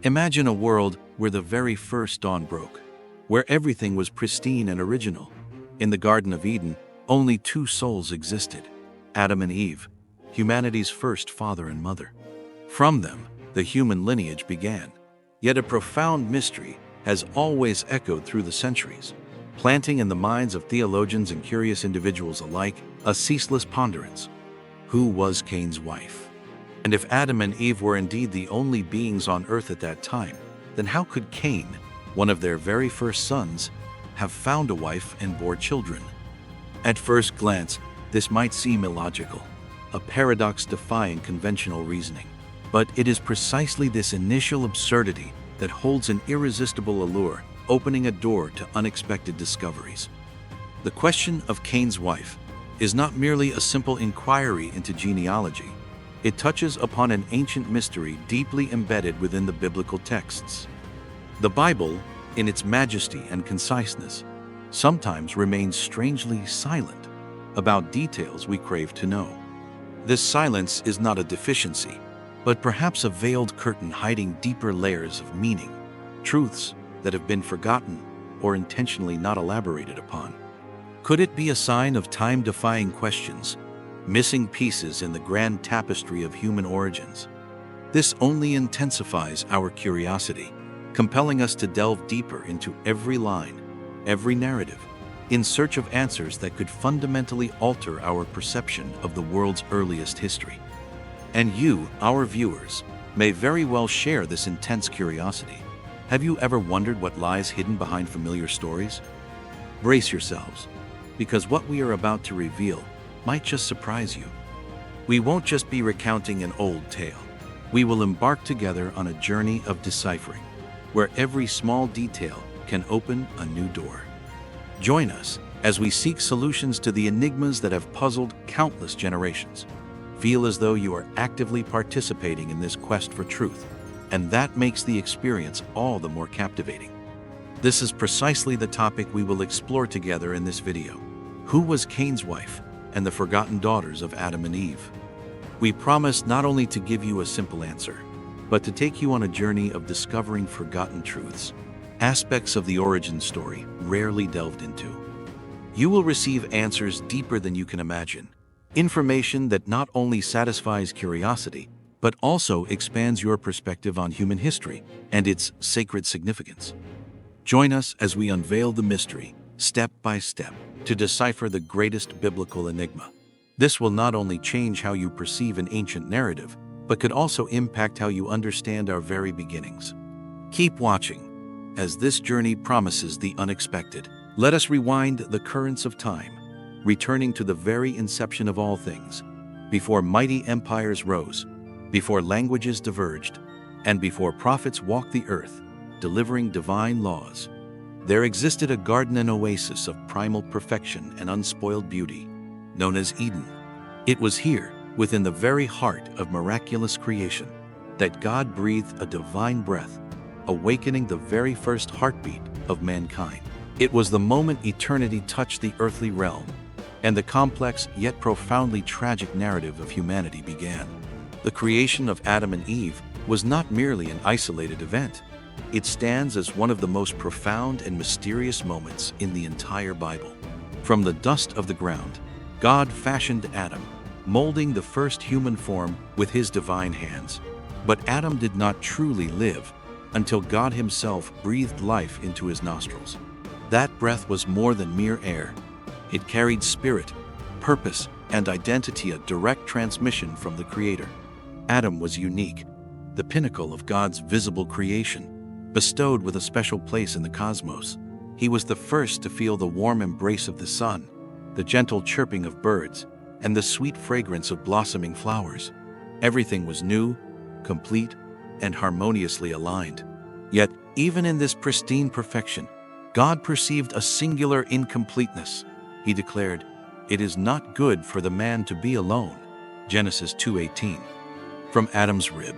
Imagine a world where the very first dawn broke, where everything was pristine and original. In the Garden of Eden, only two souls existed, Adam and Eve, humanity's first father and mother. From them, the human lineage began. Yet a profound mystery has always echoed through the centuries, planting in the minds of theologians and curious individuals alike a ceaseless ponderance. Who was Cain's wife? And if Adam and Eve were indeed the only beings on earth at that time, then how could Cain, one of their very first sons, have found a wife and bore children? At first glance, this might seem illogical, a paradox defying conventional reasoning. But it is precisely this initial absurdity that holds an irresistible allure, opening a door to unexpected discoveries. The question of Cain's wife is not merely a simple inquiry into genealogy. It touches upon an ancient mystery deeply embedded within the biblical texts. The Bible, in its majesty and conciseness, sometimes remains strangely silent about details we crave to know. This silence is not a deficiency, but perhaps a veiled curtain hiding deeper layers of meaning, truths that have been forgotten or intentionally not elaborated upon. Could it be a sign of time-defying questions, missing pieces in the grand tapestry of human origins? This only intensifies our curiosity, compelling us to delve deeper into every line, every narrative, in search of answers that could fundamentally alter our perception of the world's earliest history. And you, our viewers, may very well share this intense curiosity. Have you ever wondered what lies hidden behind familiar stories? Brace yourselves, because what we are about to reveal might just surprise you. We won't just be recounting an old tale. We will embark together on a journey of deciphering, where every small detail can open a new door. Join us as we seek solutions to the enigmas that have puzzled countless generations. Feel as though you are actively participating in this quest for truth, and that makes the experience all the more captivating. This is precisely the topic we will explore together in this video. Who was Cain's wife and the forgotten daughters of Adam and Eve? We promise not only to give you a simple answer, but to take you on a journey of discovering forgotten truths, aspects of the origin story rarely delved into. You will receive answers deeper than you can imagine, information that not only satisfies curiosity, but also expands your perspective on human history and its sacred significance. Join us as we unveil the mystery, step by step, to decipher the greatest biblical enigma. This will not only change how you perceive an ancient narrative, but could also impact how you understand our very beginnings. Keep watching, as this journey promises the unexpected. Let us rewind the currents of time, returning to the very inception of all things, before mighty empires rose, before languages diverged, and before prophets walked the earth, delivering divine laws. There existed a garden and oasis of primal perfection and unspoiled beauty, known as Eden. It was here, within the very heart of miraculous creation, that God breathed a divine breath, awakening the very first heartbeat of mankind. It was the moment eternity touched the earthly realm, and the complex yet profoundly tragic narrative of humanity began. The creation of Adam and Eve was not merely an isolated event. It stands as one of the most profound and mysterious moments in the entire Bible. From the dust of the ground, God fashioned Adam, molding the first human form with his divine hands. But Adam did not truly live until God himself breathed life into his nostrils. That breath was more than mere air. It carried spirit, purpose, and identity, a direct transmission from the Creator. Adam was unique, the pinnacle of God's visible creation, bestowed with a special place in the cosmos. He was the first to feel the warm embrace of the sun, the gentle chirping of birds, and the sweet fragrance of blossoming flowers. Everything was new, complete, and harmoniously aligned. Yet, even in this pristine perfection, God perceived a singular incompleteness. He declared, "It is not good for the man to be alone." Genesis 2:18. From Adam's rib,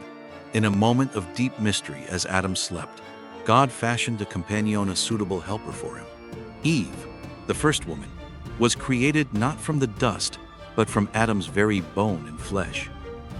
in a moment of deep mystery as Adam slept, God fashioned a companion, a suitable helper for him. Eve, the first woman, was created not from the dust, but from Adam's very bone and flesh.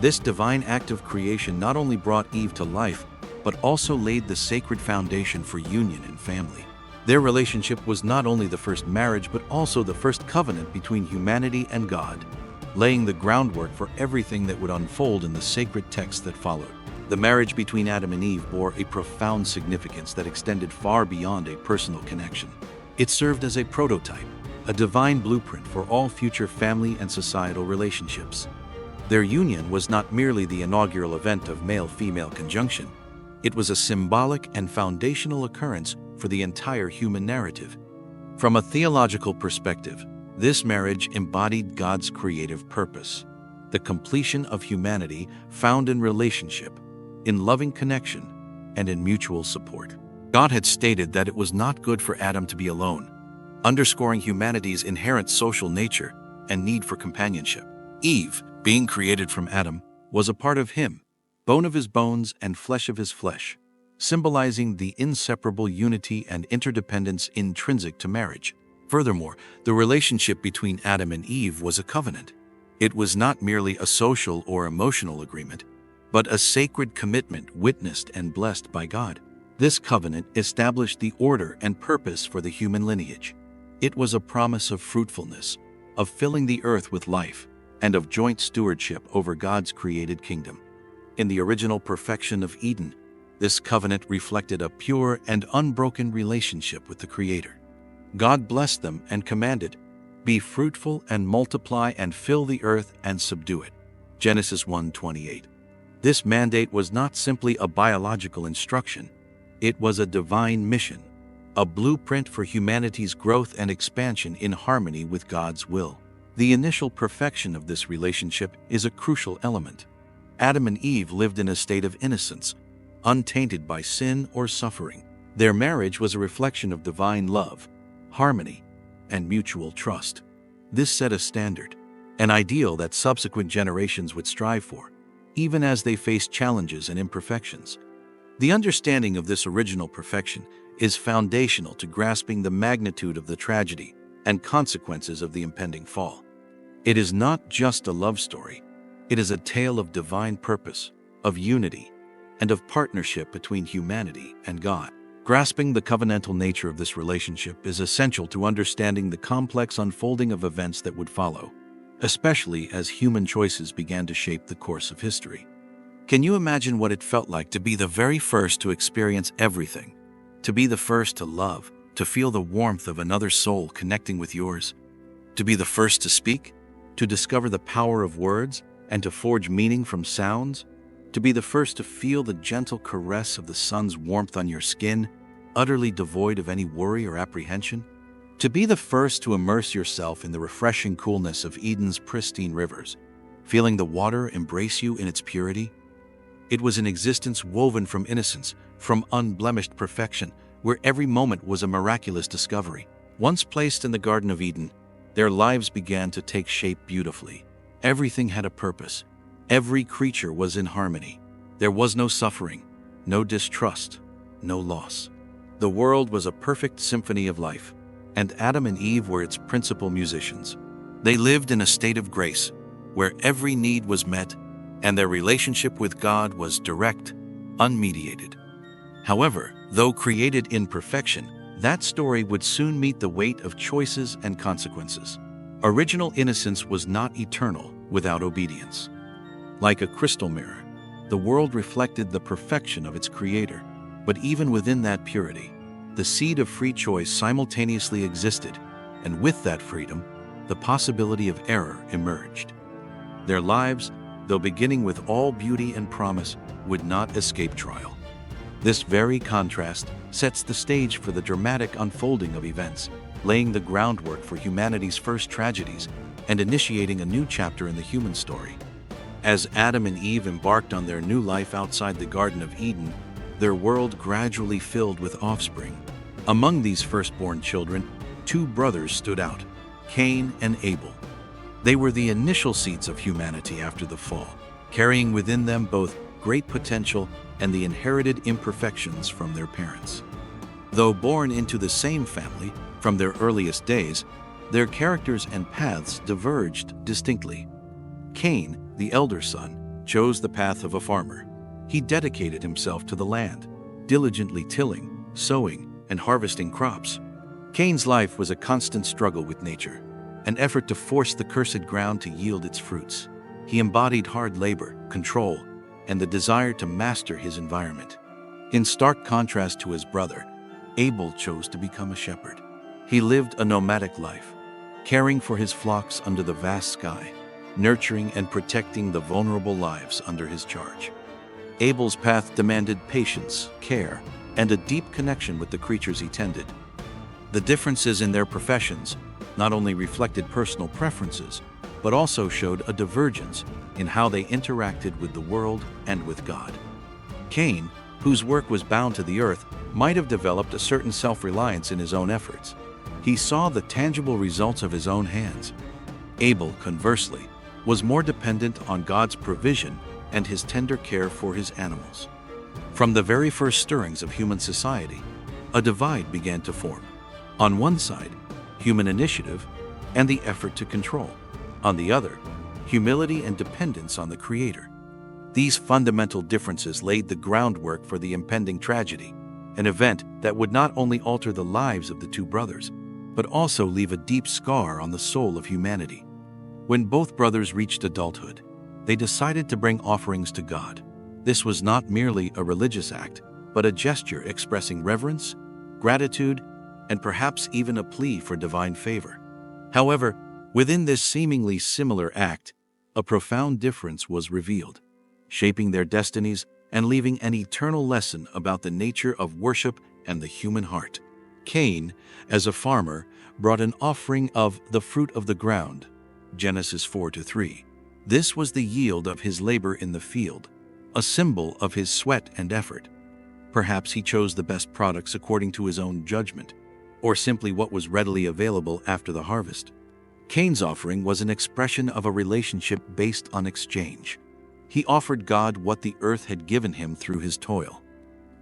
This divine act of creation not only brought Eve to life, but also laid the sacred foundation for union and family. Their relationship was not only the first marriage but also the first covenant between humanity and God, laying the groundwork for everything that would unfold in the sacred texts that followed. The marriage between Adam and Eve bore a profound significance that extended far beyond a personal connection. It served as a prototype, a divine blueprint for all future family and societal relationships. Their union was not merely the inaugural event of male-female conjunction. It was a symbolic and foundational occurrence for the entire human narrative. From a theological perspective, this marriage embodied God's creative purpose, the completion of humanity found in relationship, in loving connection, and in mutual support. God had stated that it was not good for Adam to be alone, underscoring humanity's inherent social nature and need for companionship. Eve, being created from Adam, was a part of him, bone of his bones and flesh of his flesh, symbolizing the inseparable unity and interdependence intrinsic to marriage. Furthermore, the relationship between Adam and Eve was a covenant. It was not merely a social or emotional agreement, but a sacred commitment witnessed and blessed by God. This covenant established the order and purpose for the human lineage. It was a promise of fruitfulness, of filling the earth with life, and of joint stewardship over God's created kingdom. In the original perfection of Eden, this covenant reflected a pure and unbroken relationship with the Creator. God blessed them and commanded, "Be fruitful and multiply and fill the earth and subdue it." Genesis 1:28. This mandate was not simply a biological instruction, it was a divine mission, a blueprint for humanity's growth and expansion in harmony with God's will. The initial perfection of this relationship is a crucial element. Adam and Eve lived in a state of innocence, untainted by sin or suffering. Their marriage was a reflection of divine love, harmony, and mutual trust. This set a standard, an ideal that subsequent generations would strive for, even as they faced challenges and imperfections. The understanding of this original perfection is foundational to grasping the magnitude of the tragedy and consequences of the impending fall. It is not just a love story, it is a tale of divine purpose, of unity, and of partnership between humanity and God. Grasping the covenantal nature of this relationship is essential to understanding the complex unfolding of events that would follow, especially as human choices began to shape the course of history. Can you imagine what it felt like to be the very first to experience everything? To be the first to love, to feel the warmth of another soul connecting with yours? To be the first to speak, to discover the power of words, and to forge meaning from sounds? To be the first to feel the gentle caress of the sun's warmth on your skin, utterly devoid of any worry or apprehension? To be the first to immerse yourself in the refreshing coolness of Eden's pristine rivers, feeling the water embrace you in its purity? It was an existence woven from innocence, from unblemished perfection, where every moment was a miraculous discovery. Once placed in the Garden of Eden, their lives began to take shape beautifully. Everything had a purpose. Every creature was in harmony. There was no suffering, no distrust, no loss. The world was a perfect symphony of life, and Adam and Eve were its principal musicians. They lived in a state of grace, where every need was met, and their relationship with God was direct, unmediated. However, though created in perfection, that story would soon meet the weight of choices and consequences. Original innocence was not eternal without obedience. Like a crystal mirror, the world reflected the perfection of its creator, but even within that purity, the seed of free choice simultaneously existed, and with that freedom, the possibility of error emerged. Their lives, though beginning with all beauty and promise, would not escape trial. This very contrast sets the stage for the dramatic unfolding of events, laying the groundwork for humanity's first tragedies and initiating a new chapter in the human story. As Adam and Eve embarked on their new life outside the Garden of Eden, their world gradually filled with offspring. Among these firstborn children, two brothers stood out, Cain and Abel. They were the initial seeds of humanity after the fall, carrying within them both great potential and the inherited imperfections from their parents. Though born into the same family from their earliest days, their characters and paths diverged distinctly. Cain, the elder son, chose the path of a farmer. He dedicated himself to the land, diligently tilling, sowing, and harvesting crops. Cain's life was a constant struggle with nature, an effort to force the cursed ground to yield its fruits. He embodied hard labor, control, and the desire to master his environment. In stark contrast to his brother, Abel chose to become a shepherd. He lived a nomadic life, caring for his flocks under the vast sky, nurturing and protecting the vulnerable lives under his charge. Abel's path demanded patience, care, and a deep connection with the creatures he tended. The differences in their professions not only reflected personal preferences, but also showed a divergence in how they interacted with the world and with God. Cain, whose work was bound to the earth, might have developed a certain self-reliance in his own efforts. He saw the tangible results of his own hands. Abel, conversely, was more dependent on God's provision and his tender care for his animals. From the very first stirrings of human society, a divide began to form. On one side, human initiative and the effort to control. On the other, humility and dependence on the Creator. These fundamental differences laid the groundwork for the impending tragedy, an event that would not only alter the lives of the two brothers, but also leave a deep scar on the soul of humanity. When both brothers reached adulthood, they decided to bring offerings to God. This was not merely a religious act, but a gesture expressing reverence, gratitude, and perhaps even a plea for divine favor. However, within this seemingly similar act, a profound difference was revealed, shaping their destinies and leaving an eternal lesson about the nature of worship and the human heart. Cain, as a farmer, brought an offering of the fruit of the ground, Genesis 4-3. This was the yield of his labor in the field, a symbol of his sweat and effort. Perhaps he chose the best products according to his own judgment, or simply what was readily available after the harvest. Cain's offering was an expression of a relationship based on exchange. He offered God what the earth had given him through his toil.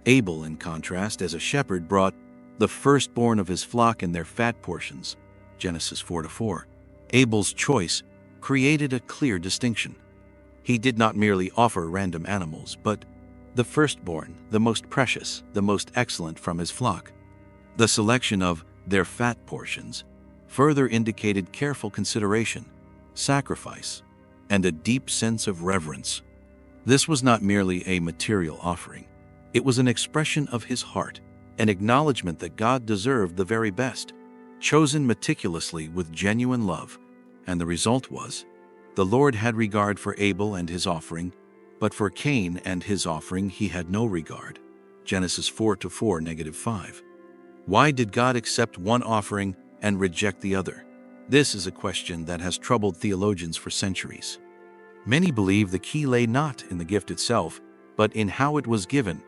Abel, in contrast, as a shepherd, brought the firstborn of his flock and their fat portions, Genesis 4-4. Abel's choice created a clear distinction. He did not merely offer random animals, but the firstborn, the most precious, the most excellent from his flock. The selection of their fat portions further indicated careful consideration, sacrifice, and a deep sense of reverence. This was not merely a material offering. It was an expression of his heart, an acknowledgement that God deserved the very best, chosen meticulously with genuine love. And the result was, the Lord had regard for Abel and his offering, but for Cain and his offering he had no regard. Genesis 4-4-5. Why did God accept one offering and reject the other? This is a question that has troubled theologians for centuries. Many believe the key lay not in the gift itself, but in how it was given,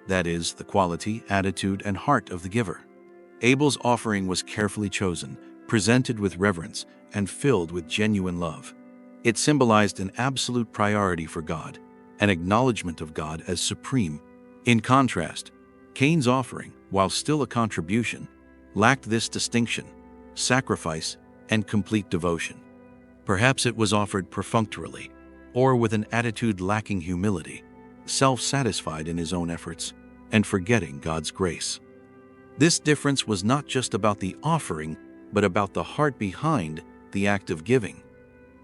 that is, the quality, attitude, and heart of the giver. Abel's offering was carefully chosen, presented with reverence, and filled with genuine love. It symbolized an absolute priority for God, an acknowledgement of God as supreme. In contrast, Cain's offering, while still a contribution, lacked this distinction, sacrifice, and complete devotion. Perhaps it was offered perfunctorily, or with an attitude lacking humility, self-satisfied in his own efforts, and forgetting God's grace. This difference was not just about the offering, but about the heart behind the act of giving.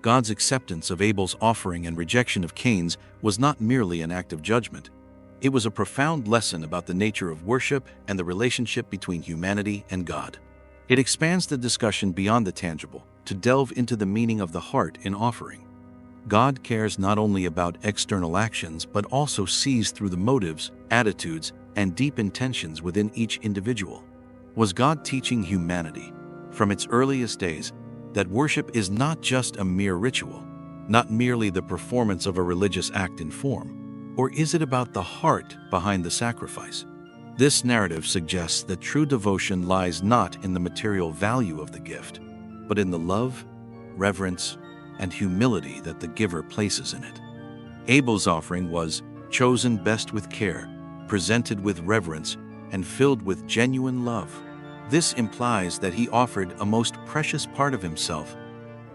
God's acceptance of Abel's offering and rejection of Cain's was not merely an act of judgment. It was a profound lesson about the nature of worship and the relationship between humanity and God. It expands the discussion beyond the tangible to delve into the meaning of the heart in offering. God cares not only about external actions, but also sees through the motives, attitudes, and deep intentions within each individual. Was God teaching humanity, from its earliest days, that worship is not just a mere ritual, not merely the performance of a religious act in form, or is it about the heart behind the sacrifice? This narrative suggests that true devotion lies not in the material value of the gift, but in the love, reverence, and humility that the giver places in it. Abel's offering was chosen best with care, presented with reverence, and filled with genuine love. This implies that he offered a most precious part of himself,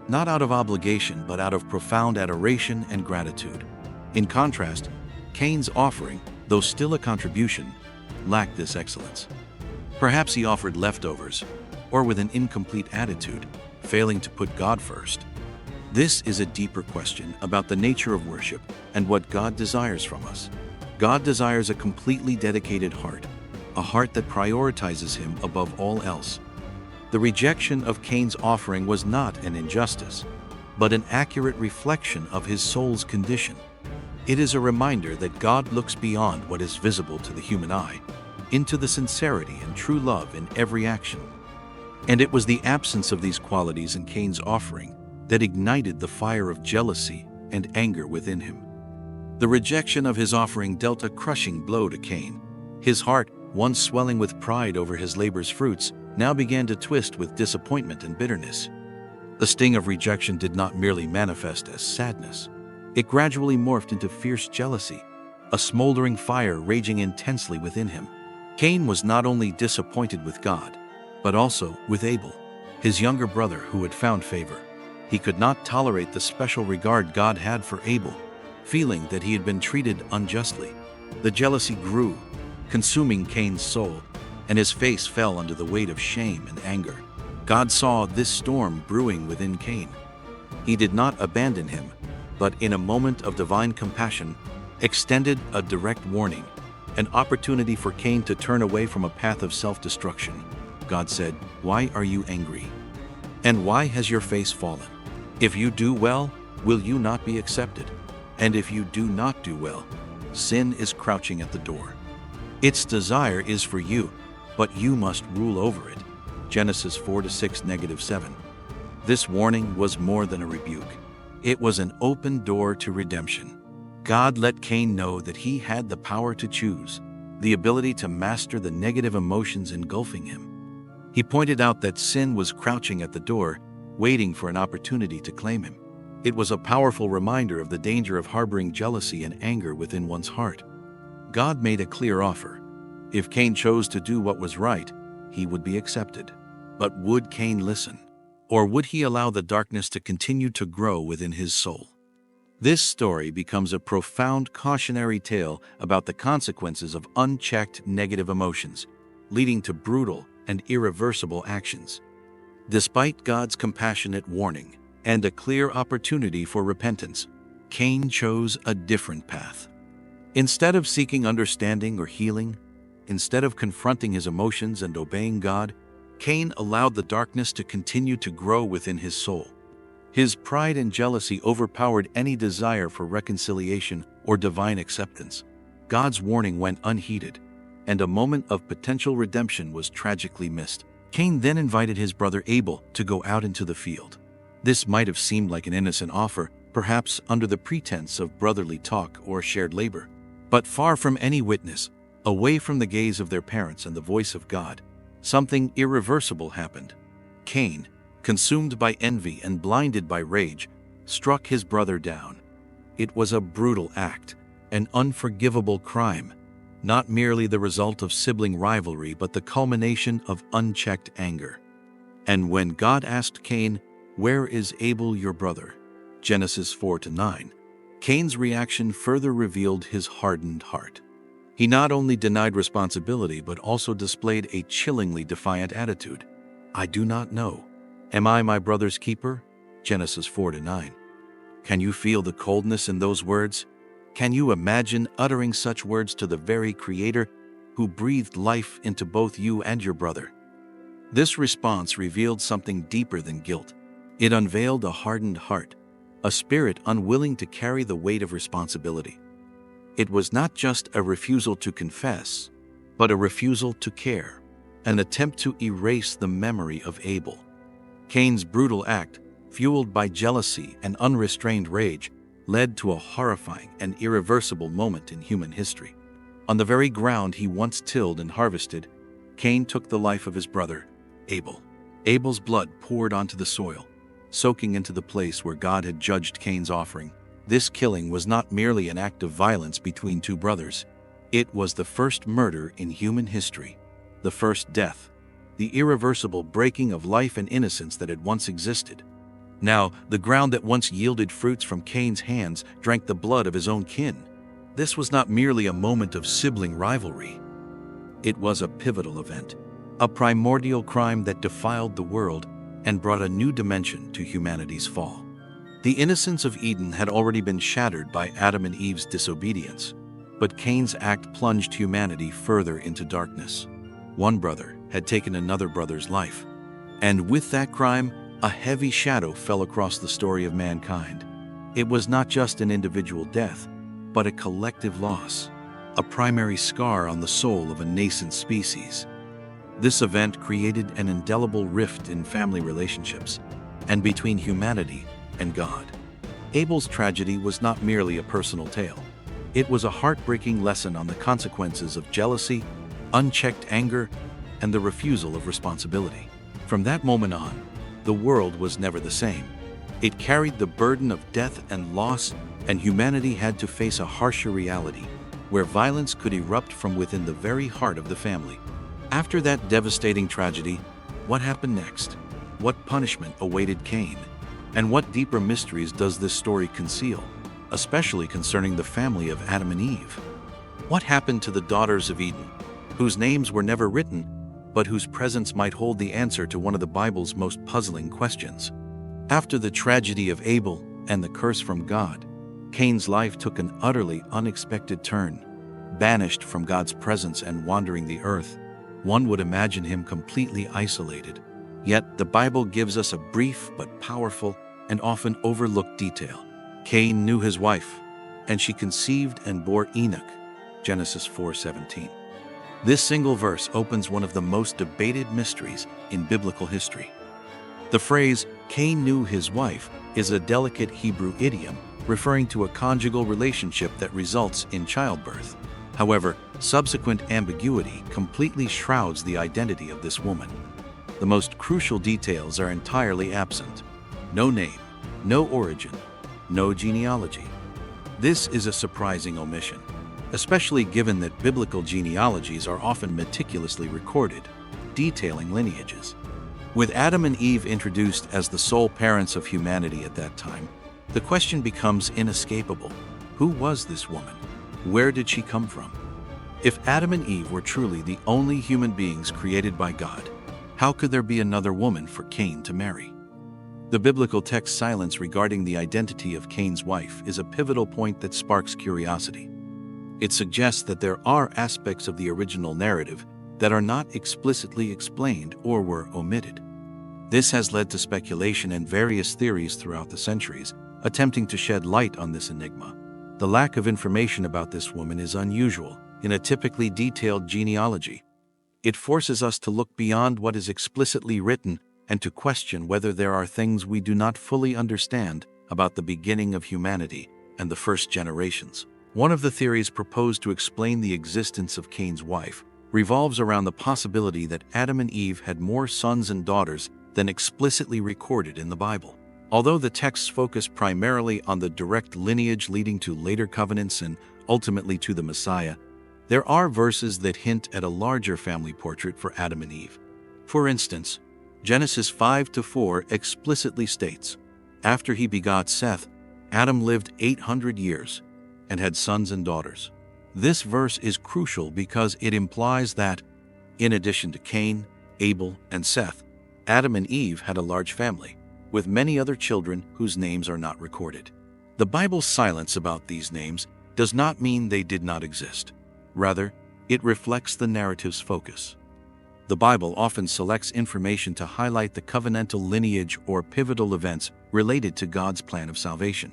not out of obligation but out of profound adoration and gratitude. In contrast, Cain's offering, though still a contribution, lacked this excellence. Perhaps he offered leftovers, or with an incomplete attitude, failing to put God first. This is a deeper question about the nature of worship and what God desires from us. God desires a completely dedicated heart, a heart that prioritizes Him above all else. The rejection of Cain's offering was not an injustice, but an accurate reflection of his soul's condition. It is a reminder that God looks beyond what is visible to the human eye, into the sincerity and true love in every action. And it was the absence of these qualities in Cain's offering that ignited the fire of jealousy and anger within him. The rejection of his offering dealt a crushing blow to Cain. His heart, once swelling with pride over his labor's fruits, now began to twist with disappointment and bitterness. The sting of rejection did not merely manifest as sadness. It gradually morphed into fierce jealousy, a smoldering fire raging intensely within him. Cain was not only disappointed with God, but also with Abel, his younger brother who had found favor. He could not tolerate the special regard God had for Abel, feeling that he had been treated unjustly. The jealousy grew, consuming Cain's soul, and his face fell under the weight of shame and anger. God saw this storm brewing within Cain. He did not abandon him, but in a moment of divine compassion, extended a direct warning, an opportunity for Cain to turn away from a path of self-destruction. God said, "Why are you angry? And why has your face fallen? If you do well, will you not be accepted? And if you do not do well, sin is crouching at the door. Its desire is for you, but you must rule over it." Genesis 4:6-7. This warning was more than a rebuke. It was an open door to redemption. God let Cain know that he had the power to choose, the ability to master the negative emotions engulfing him. He pointed out that sin was crouching at the door, waiting for an opportunity to claim him. It was a powerful reminder of the danger of harboring jealousy and anger within one's heart. God made a clear offer. If Cain chose to do what was right, he would be accepted. But would Cain listen? Or would he allow the darkness to continue to grow within his soul? This story becomes a profound cautionary tale about the consequences of unchecked negative emotions, leading to brutal and irreversible actions. Despite God's compassionate warning and a clear opportunity for repentance, Cain chose a different path. Instead of seeking understanding or healing, instead of confronting his emotions and obeying God, Cain allowed the darkness to continue to grow within his soul. His pride and jealousy overpowered any desire for reconciliation or divine acceptance. God's warning went unheeded, and a moment of potential redemption was tragically missed. Cain then invited his brother Abel to go out into the field. This might have seemed like an innocent offer, perhaps under the pretense of brotherly talk or shared labor. But far from any witness, away from the gaze of their parents and the voice of God, something irreversible happened. Cain, consumed by envy and blinded by rage, struck his brother down. It was a brutal act, an unforgivable crime, not merely the result of sibling rivalry but the culmination of unchecked anger. And when God asked Cain, "Where is Abel your brother?" Genesis 4-9, Cain's reaction further revealed his hardened heart. He not only denied responsibility but also displayed a chillingly defiant attitude. "I do not know. Am I my brother's keeper?" Genesis 4-9. Can you feel the coldness in those words? Can you imagine uttering such words to the very Creator who breathed life into both you and your brother? This response revealed something deeper than guilt. It unveiled a hardened heart, a spirit unwilling to carry the weight of responsibility. It was not just a refusal to confess, but a refusal to care, an attempt to erase the memory of Abel. Cain's brutal act, fueled by jealousy and unrestrained rage, led to a horrifying and irreversible moment in human history. On the very ground he once tilled and harvested, Cain took the life of his brother, Abel. Abel's blood poured onto the soil, soaking into the place where God had judged Cain's offering. This killing was not merely an act of violence between two brothers. It was the first murder in human history, the first death, the irreversible breaking of life and innocence that had once existed. Now, the ground that once yielded fruits from Cain's hands drank the blood of his own kin. This was not merely a moment of sibling rivalry. It was a pivotal event, a primordial crime that defiled the world and brought a new dimension to humanity's fall. The innocence of Eden had already been shattered by Adam and Eve's disobedience, but Cain's act plunged humanity further into darkness. One brother had taken another brother's life, and with that crime, a heavy shadow fell across the story of mankind. It was not just an individual death, but a collective loss, a primary scar on the soul of a nascent species. This event created an indelible rift in family relationships and between humanity and God. Abel's tragedy was not merely a personal tale. It was a heartbreaking lesson on the consequences of jealousy, unchecked anger, and the refusal of responsibility. From that moment on, the world was never the same. It carried the burden of death and loss, and humanity had to face a harsher reality, where violence could erupt from within the very heart of the family. After that devastating tragedy, what happened next? What punishment awaited Cain? And what deeper mysteries does this story conceal, especially concerning the family of Adam and Eve? What happened to the daughters of Eden, whose names were never written, but whose presence might hold the answer to one of the Bible's most puzzling questions? After the tragedy of Abel and the curse from God, Cain's life took an utterly unexpected turn. Banished from God's presence and wandering the earth, one would imagine him completely isolated. Yet the Bible gives us a brief but powerful and often overlooked detail. Cain knew his wife, and she conceived and bore Enoch. Genesis 4:17. This single verse opens one of the most debated mysteries in biblical history. The phrase, Cain knew his wife, is a delicate Hebrew idiom referring to a conjugal relationship that results in childbirth. However, subsequent ambiguity completely shrouds the identity of this woman. The most crucial details are entirely absent. No name, no origin, no genealogy. This is a surprising omission, especially given that biblical genealogies are often meticulously recorded, detailing lineages. With Adam and Eve introduced as the sole parents of humanity at that time, the question becomes inescapable. Who was this woman? Where did she come from? If Adam and Eve were truly the only human beings created by God, how could there be another woman for Cain to marry? The biblical text's silence regarding the identity of Cain's wife is a pivotal point that sparks curiosity. It suggests that there are aspects of the original narrative that are not explicitly explained or were omitted. This has led to speculation and various theories throughout the centuries, attempting to shed light on this enigma. The lack of information about this woman is unusual in a typically detailed genealogy. It forces us to look beyond what is explicitly written and to question whether there are things we do not fully understand about the beginning of humanity and the first generations. One of the theories proposed to explain the existence of Cain's wife revolves around the possibility that Adam and Eve had more sons and daughters than explicitly recorded in the Bible. Although the texts focus primarily on the direct lineage leading to later covenants and ultimately to the Messiah, there are verses that hint at a larger family portrait for Adam and Eve. For instance, Genesis 5-4 explicitly states, "After he begot Seth, Adam lived 800 years and had sons and daughters." This verse is crucial because it implies that, in addition to Cain, Abel, and Seth, Adam and Eve had a large family, with many other children whose names are not recorded. The Bible's silence about these names does not mean they did not exist. Rather, it reflects the narrative's focus. The Bible often selects information to highlight the covenantal lineage or pivotal events related to God's plan of salvation.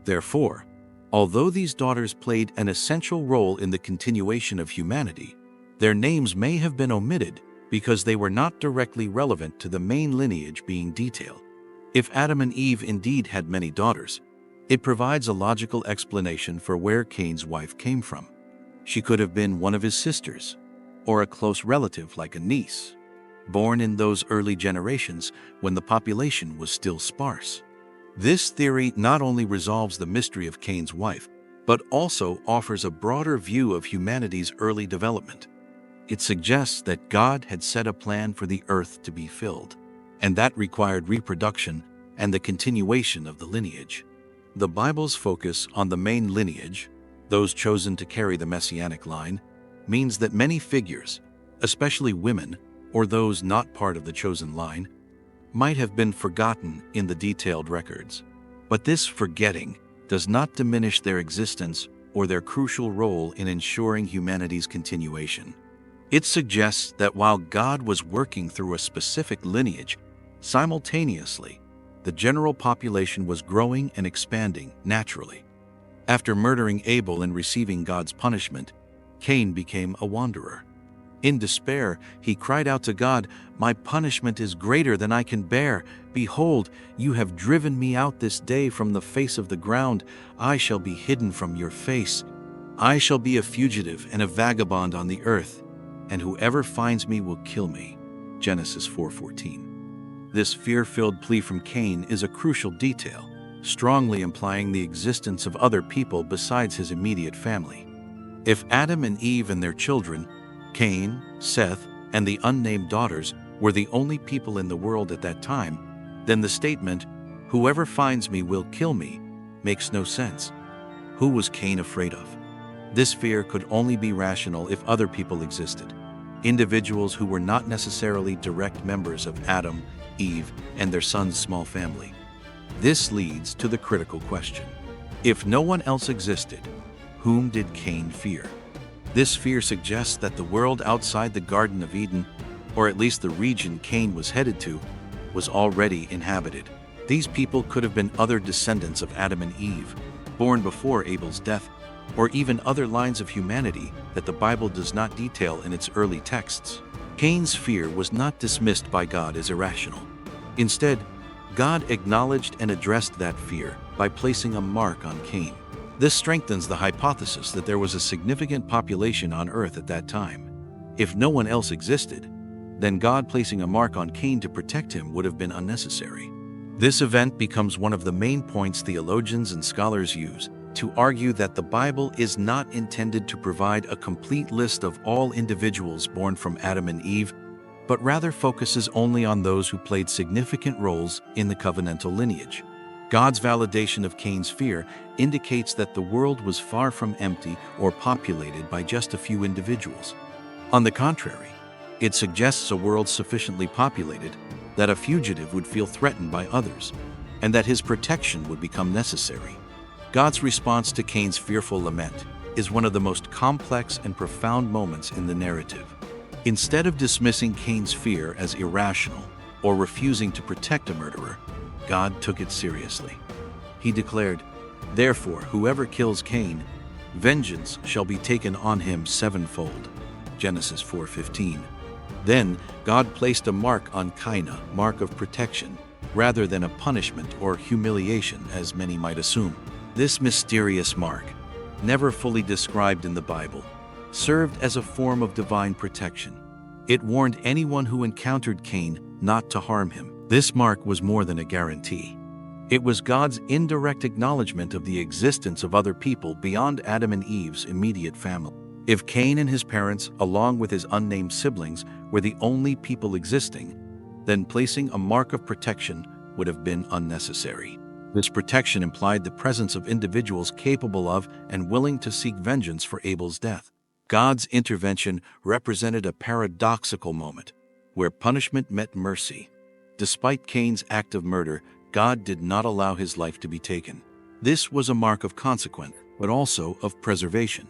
Therefore, although these daughters played an essential role in the continuation of humanity, their names may have been omitted because they were not directly relevant to the main lineage being detailed. If Adam and Eve indeed had many daughters, it provides a logical explanation for where Cain's wife came from. She could have been one of his sisters, or a close relative like a niece, born in those early generations when the population was still sparse. This theory not only resolves the mystery of Cain's wife, but also offers a broader view of humanity's early development. It suggests that God had set a plan for the earth to be filled, and that required reproduction and the continuation of the lineage. The Bible's focus on the main lineage, those chosen to carry the messianic line, means that many figures, especially women or those not part of the chosen line, might have been forgotten in the detailed records. But this forgetting does not diminish their existence or their crucial role in ensuring humanity's continuation. It suggests that while God was working through a specific lineage, simultaneously, the general population was growing and expanding naturally. After murdering Abel and receiving God's punishment, Cain became a wanderer. In despair, he cried out to God, "My punishment is greater than I can bear. Behold, you have driven me out this day from the face of the ground. I shall be hidden from your face. I shall be a fugitive and a vagabond on the earth, and whoever finds me will kill me." Genesis 4:14. This fear-filled plea from Cain is a crucial detail, strongly implying the existence of other people besides his immediate family. If Adam and Eve and their children, Cain, Seth, and the unnamed daughters, were the only people in the world at that time, then the statement, "Whoever finds me will kill me," makes no sense. Who was Cain afraid of? This fear could only be rational if other people existed, individuals who were not necessarily direct members of Adam, Eve, and their son's small family. This leads to the critical question: if no one else existed, whom did Cain fear? This fear suggests that the world outside the Garden of Eden, or at least the region Cain was headed to, was already inhabited. These people could have been other descendants of Adam and Eve, born before Abel's death, or even other lines of humanity that the Bible does not detail in its early texts. Cain's fear was not dismissed by God as irrational. Instead, God acknowledged and addressed that fear by placing a mark on Cain. This strengthens the hypothesis that there was a significant population on earth at that time. If no one else existed, then God placing a mark on Cain to protect him would have been unnecessary. This event becomes one of the main points theologians and scholars use to argue that the Bible is not intended to provide a complete list of all individuals born from Adam and Eve, but rather focuses only on those who played significant roles in the covenantal lineage. God's validation of Cain's fear indicates that the world was far from empty or populated by just a few individuals. On the contrary, it suggests a world sufficiently populated that a fugitive would feel threatened by others, and that his protection would become necessary. God's response to Cain's fearful lament is one of the most complex and profound moments in the narrative. Instead of dismissing Cain's fear as irrational or refusing to protect a murderer, God took it seriously. He declared, "Therefore, whoever kills Cain, vengeance shall be taken on him sevenfold." Genesis 4:15. Then God placed a mark on Cain, a mark of protection, rather than a punishment or humiliation, as many might assume. This mysterious mark, never fully described in the Bible, served as a form of divine protection. It warned anyone who encountered Cain not to harm him. This mark was more than a guarantee. It was God's indirect acknowledgement of the existence of other people beyond Adam and Eve's immediate family. If Cain and his parents, along with his unnamed siblings, were the only people existing, then placing a mark of protection would have been unnecessary. This protection implied the presence of individuals capable of and willing to seek vengeance for Abel's death. God's intervention represented a paradoxical moment where punishment met mercy. Despite Cain's act of murder, God did not allow his life to be taken. This was a mark of consequence, but also of preservation.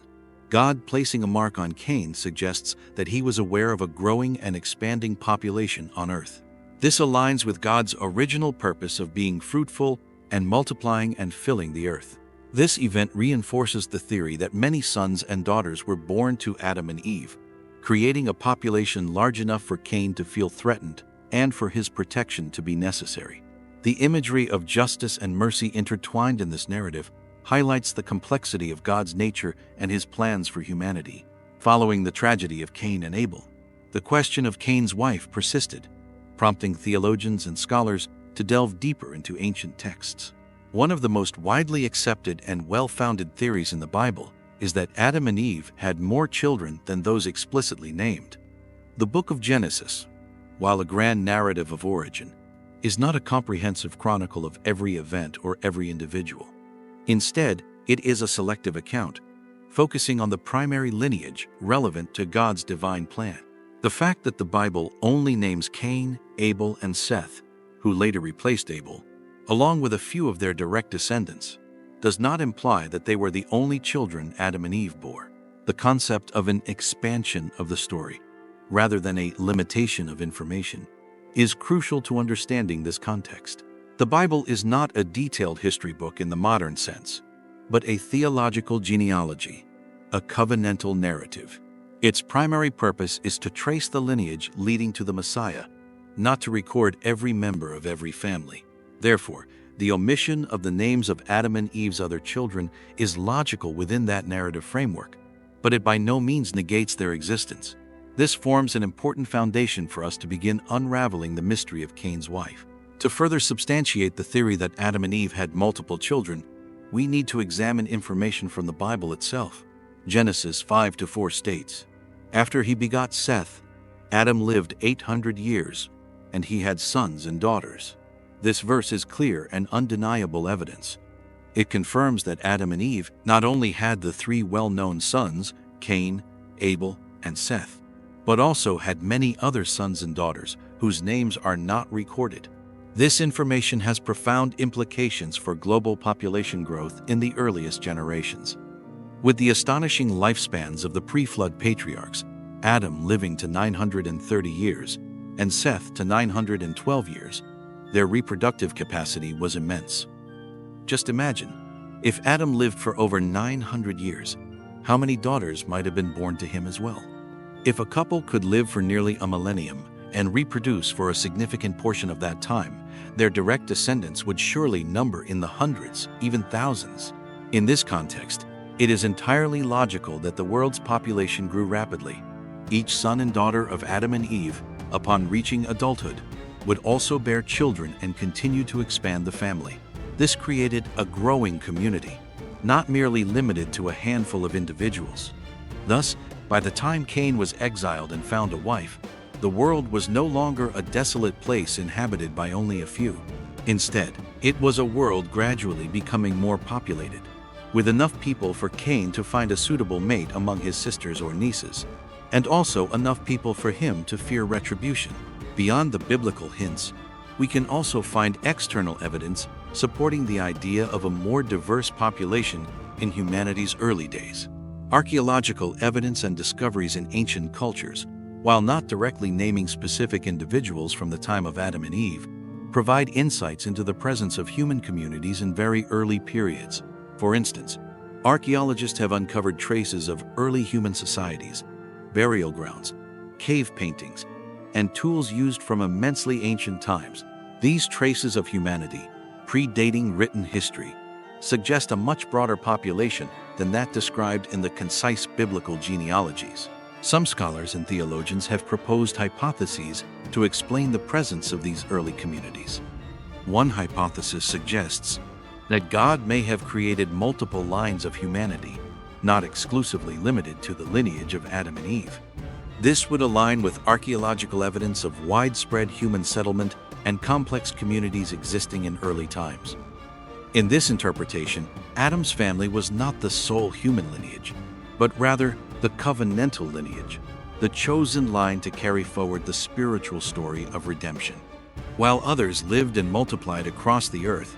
God placing a mark on Cain suggests that he was aware of a growing and expanding population on earth. This aligns with God's original purpose of being fruitful and multiplying and filling the earth. This event reinforces the theory that many sons and daughters were born to Adam and Eve, creating a population large enough for Cain to feel threatened and for his protection to be necessary. The imagery of justice and mercy intertwined in this narrative highlights the complexity of God's nature and his plans for humanity. Following the tragedy of Cain and Abel, the question of Cain's wife persisted, prompting theologians and scholars to delve deeper into ancient texts. One of the most widely accepted and well-founded theories in the Bible is that Adam and Eve had more children than those explicitly named. The book of Genesis, while a grand narrative of origin, is not a comprehensive chronicle of every event or every individual. Instead, it is a selective account, focusing on the primary lineage relevant to God's divine plan. The fact that the Bible only names Cain, Abel, and Seth, who later replaced Abel, along with a few of their direct descendants, does not imply that they were the only children Adam and Eve bore. The concept of an expansion of the story, rather than a limitation of information, is crucial to understanding this context. The Bible is not a detailed history book in the modern sense, but a theological genealogy, a covenantal narrative. Its primary purpose is to trace the lineage leading to the Messiah, not to record every member of every family. Therefore, the omission of the names of Adam and Eve's other children is logical within that narrative framework, but it by no means negates their existence. This forms an important foundation for us to begin unraveling the mystery of Cain's wife. To further substantiate the theory that Adam and Eve had multiple children, we need to examine information from the Bible itself. Genesis 5-4 states, "After he begot Seth, Adam lived 800 years, and he had sons and daughters." This verse is clear and undeniable evidence. It confirms that Adam and Eve not only had the three well-known sons, Cain, Abel, and Seth, but also had many other sons and daughters whose names are not recorded. This information has profound implications for global population growth in the earliest generations. With the astonishing lifespans of the pre-flood patriarchs, Adam living to 930 years and Seth to 912 years, their reproductive capacity was immense. Just imagine, if Adam lived for over 900 years, how many daughters might have been born to him as well? If a couple could live for nearly a millennium and reproduce for a significant portion of that time, their direct descendants would surely number in the hundreds, even thousands. In this context, it is entirely logical that the world's population grew rapidly. Each son and daughter of Adam and Eve, upon reaching adulthood, would also bear children and continue to expand the family. This created a growing community, not merely limited to a handful of individuals. Thus, by the time Cain was exiled and found a wife, the world was no longer a desolate place inhabited by only a few. Instead, it was a world gradually becoming more populated, with enough people for Cain to find a suitable mate among his sisters or nieces, and also enough people for him to fear retribution. Beyond the biblical hints, we can also find external evidence supporting the idea of a more diverse population in humanity's early days. Archaeological evidence and discoveries in ancient cultures, while not directly naming specific individuals from the time of Adam and Eve, provide insights into the presence of human communities in very early periods. For instance, archaeologists have uncovered traces of early human societies, burial grounds, cave paintings, and tools used from immensely ancient times. These traces of humanity, predating written history, suggest a much broader population than that described in the concise biblical genealogies. Some scholars and theologians have proposed hypotheses to explain the presence of these early communities. One hypothesis suggests that God may have created multiple lines of humanity, not exclusively limited to the lineage of Adam and Eve. This would align with archaeological evidence of widespread human settlement and complex communities existing in early times. In this interpretation, Adam's family was not the sole human lineage, but rather the covenantal lineage, the chosen line to carry forward the spiritual story of redemption. While others lived and multiplied across the earth,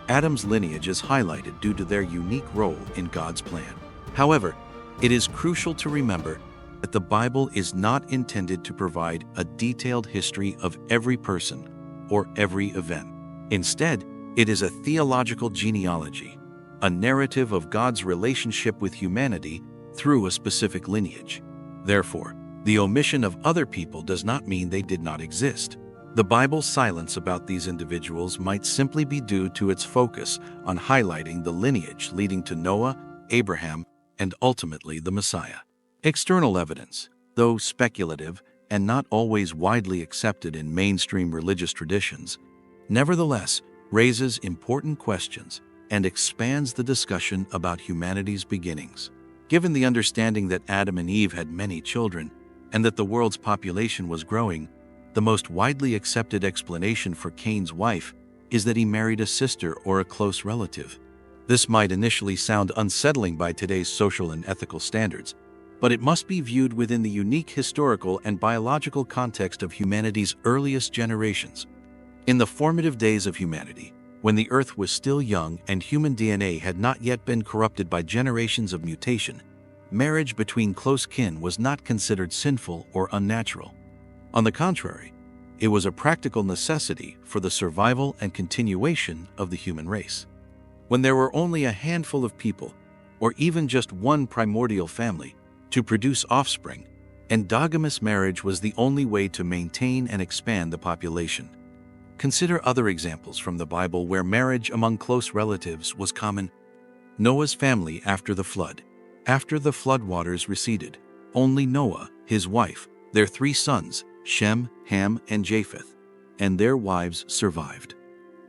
Adam's lineage is highlighted due to their unique role in God's plan. However, it is crucial to remember that the Bible is not intended to provide a detailed history of every person or every event. Instead, it is a theological genealogy, a narrative of God's relationship with humanity through a specific lineage. Therefore, the omission of other people does not mean they did not exist. The Bible's silence about these individuals might simply be due to its focus on highlighting the lineage leading to Noah, Abraham, and ultimately the Messiah. External evidence, though speculative and not always widely accepted in mainstream religious traditions, nevertheless raises important questions and expands the discussion about humanity's beginnings. Given the understanding that Adam and Eve had many children and that the world's population was growing, the most widely accepted explanation for Cain's wife is that he married a sister or a close relative. This might initially sound unsettling by today's social and ethical standards, but it must be viewed within the unique historical and biological context of humanity's earliest generations. In the formative days of humanity, when the Earth was still young and human DNA had not yet been corrupted by generations of mutation, marriage between close kin was not considered sinful or unnatural. On the contrary, it was a practical necessity for the survival and continuation of the human race. When there were only a handful of people, or even just one primordial family, to produce offspring, endogamous marriage was the only way to maintain and expand the population. Consider other examples from the Bible where marriage among close relatives was common. Noah's family after the flood. After the flood waters receded, only Noah, his wife, their 3 sons, Shem, Ham, and Japheth, and their wives survived.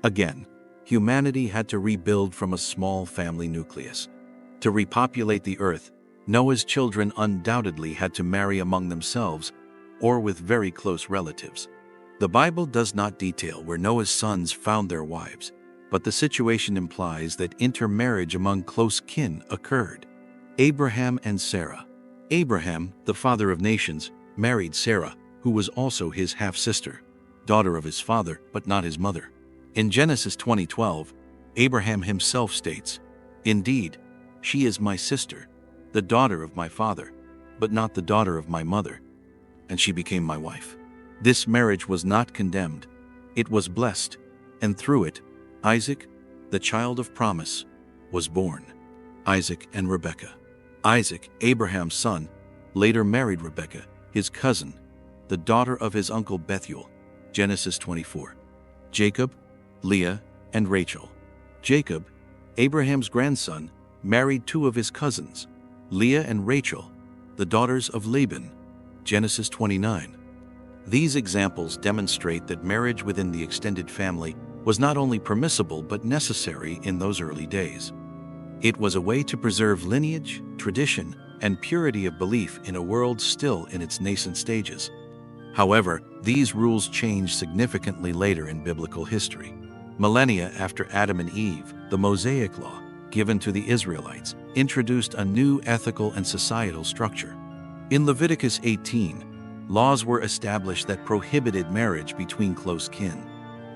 Again, humanity had to rebuild from a small family nucleus. To repopulate the earth, Noah's children undoubtedly had to marry among themselves or with very close relatives. The Bible does not detail where Noah's sons found their wives, but the situation implies that intermarriage among close kin occurred. Abraham and Sarah. Abraham, the father of nations, married Sarah, who was also his half-sister, daughter of his father but not his mother. In Genesis 20:12, Abraham himself states, "Indeed, she is my sister, the daughter of my father, but not the daughter of my mother, and she became my wife." This marriage was not condemned, it was blessed, and through it, Isaac, the child of promise, was born. Isaac and Rebekah. Isaac, Abraham's son, later married Rebekah, his cousin, the daughter of his uncle Bethuel. Genesis 24. Jacob, Leah, and Rachel. Jacob, Abraham's grandson, married 2 of his cousins, Leah and Rachel, the daughters of Laban. Genesis 29. These examples demonstrate that marriage within the extended family was not only permissible but necessary in those early days. It was a way to preserve lineage, tradition, and purity of belief in a world still in its nascent stages. However, these rules changed significantly later in biblical history. Millennia after Adam and Eve, the Mosaic Law, given to the Israelites, introduced a new ethical and societal structure. In Leviticus 18, laws were established that prohibited marriage between close kin.